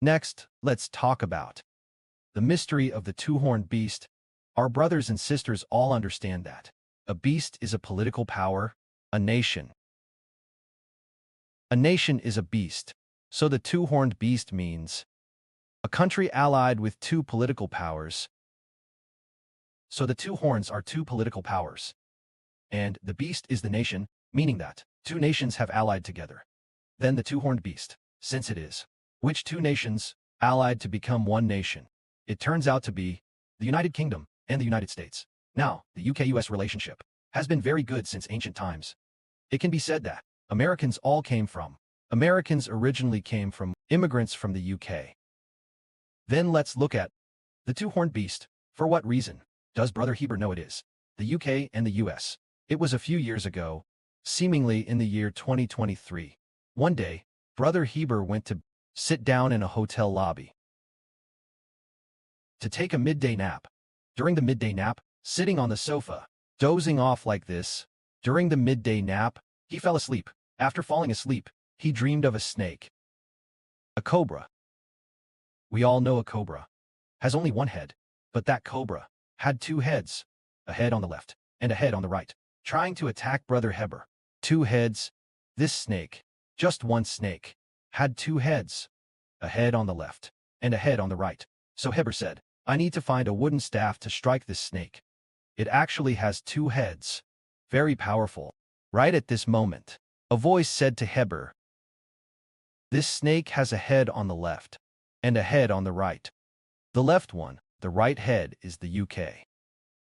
Next, let's talk about the mystery of the two-horned beast. Our brothers and sisters all understand that a beast is a political power, a nation. A nation is a beast, so the two-horned beast means a country allied with two political powers. So the two horns are two political powers, and the beast is the nation, meaning that two nations have allied together. Then the two-horned beast, since it is, which two nations allied to become one nation? It turns out to be the United Kingdom and the United States. Now, the UK-US relationship has been very good since ancient times. It can be said that Americans originally came from immigrants from the UK. Then let's look at the two-horned beast. For what reason does Brother Heber know it is the UK and the US? It was a few years ago, seemingly in the year 2023. One day, Brother Heber went to sit down in a hotel lobby to take a midday nap. During the midday nap, sitting on the sofa, dozing off like this, during the midday nap, he fell asleep. After falling asleep, he dreamed of a snake. A cobra. We all know a cobra has only one head, but that cobra had two heads, a head on the left and a head on the right, trying to attack Brother Heber. Two heads. This snake, just one snake, had two heads, a head on the left and a head on the right. So Heber said, I need to find a wooden staff to strike this snake. It actually has two heads. Very powerful. Right at this moment, a voice said to Heber, this snake has a head on the left and a head on the right. The left one, the right head, is the UK.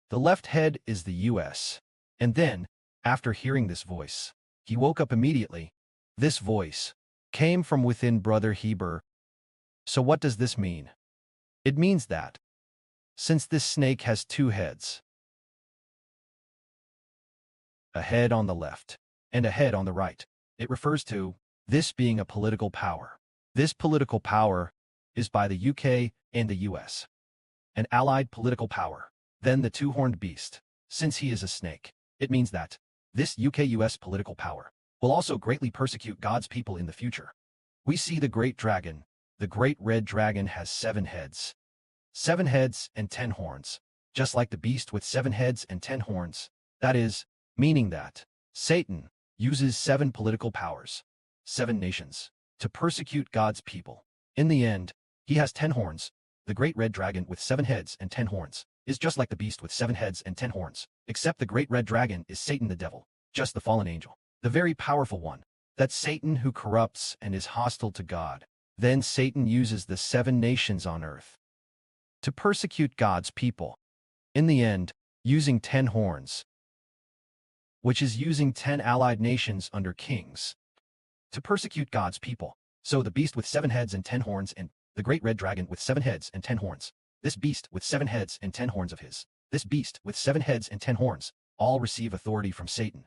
The left head is the US. And then, after hearing this voice, he woke up immediately. This voice came from within Brother Heber. So what does this mean? It means that, since this snake has two heads, a head on the left and a head on the right, it refers to this being a political power. This political power is by the UK and the US, an allied political power. Then the two-horned beast, since he is a snake, it means that this UK-US political power will also greatly persecute God's people in the future. We see the great dragon. The great red dragon has 7 heads. 7 heads and 10 horns, just like the beast with 7 heads and 10 horns. That is, meaning that Satan uses 7 political powers, 7 nations, to persecute God's people. In the end, he has 10 horns. The great red dragon with 7 heads and 10 horns is just like the beast with 7 heads and 10 horns, except the great red dragon is Satan the devil, just the fallen angel, the very powerful one. That's Satan who corrupts and is hostile to God. Then Satan uses the 7 nations on earth to persecute God's people. In the end, using 10 horns, which is using 10 allied nations under kings, to persecute God's people. So the beast with 7 heads and 10 horns and the great red dragon with 7 heads and 10 horns, this beast with 7 heads and 10 horns of his, this beast with 7 heads and 10 horns, all receive authority from Satan.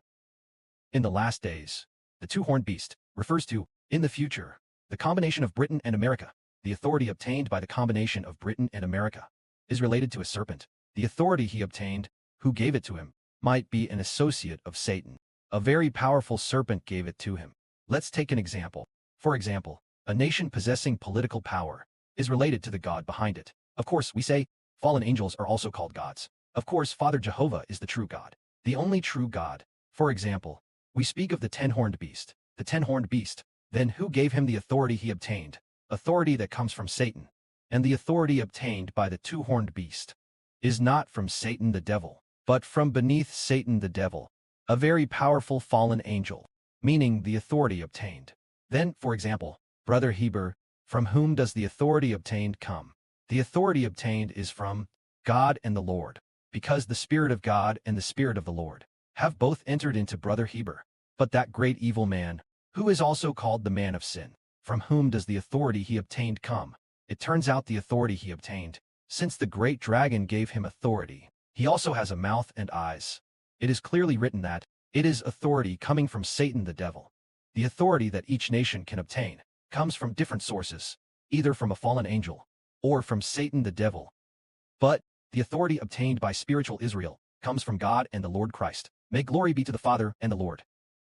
In the last days, the two-horned beast refers to, in the future, the combination of Britain and America. The authority obtained by the combination of Britain and America is related to a serpent. The authority he obtained, who gave it to him, might be an associate of Satan. A very powerful serpent gave it to him. Let's take an example. For example, a nation possessing political power is related to the God behind it. Of course, we say, fallen angels are also called gods. Of course, Father Jehovah is the true God, the only true God. For example, we speak of the 10-horned beast. The 10-horned beast, then who gave him the authority he obtained? Authority that comes from Satan. And the authority obtained by the two-horned beast is not from Satan the devil, but from beneath Satan the devil, a very powerful fallen angel, meaning the authority obtained. Then, for example, Brother Heber, from whom does the authority obtained come? The authority obtained is from God and the Lord, because the Spirit of God and the Spirit of the Lord have both entered into Brother Heber. But that great evil man, who is also called the man of sin, from whom does the authority he obtained come? It turns out the authority he obtained, since the great dragon gave him authority, he also has a mouth and eyes. It is clearly written that it is authority coming from Satan the devil. The authority that each nation can obtain comes from different sources, either from a fallen angel or from Satan the devil. But the authority obtained by spiritual Israel comes from God and the Lord Christ. May glory be to the Father and the Lord.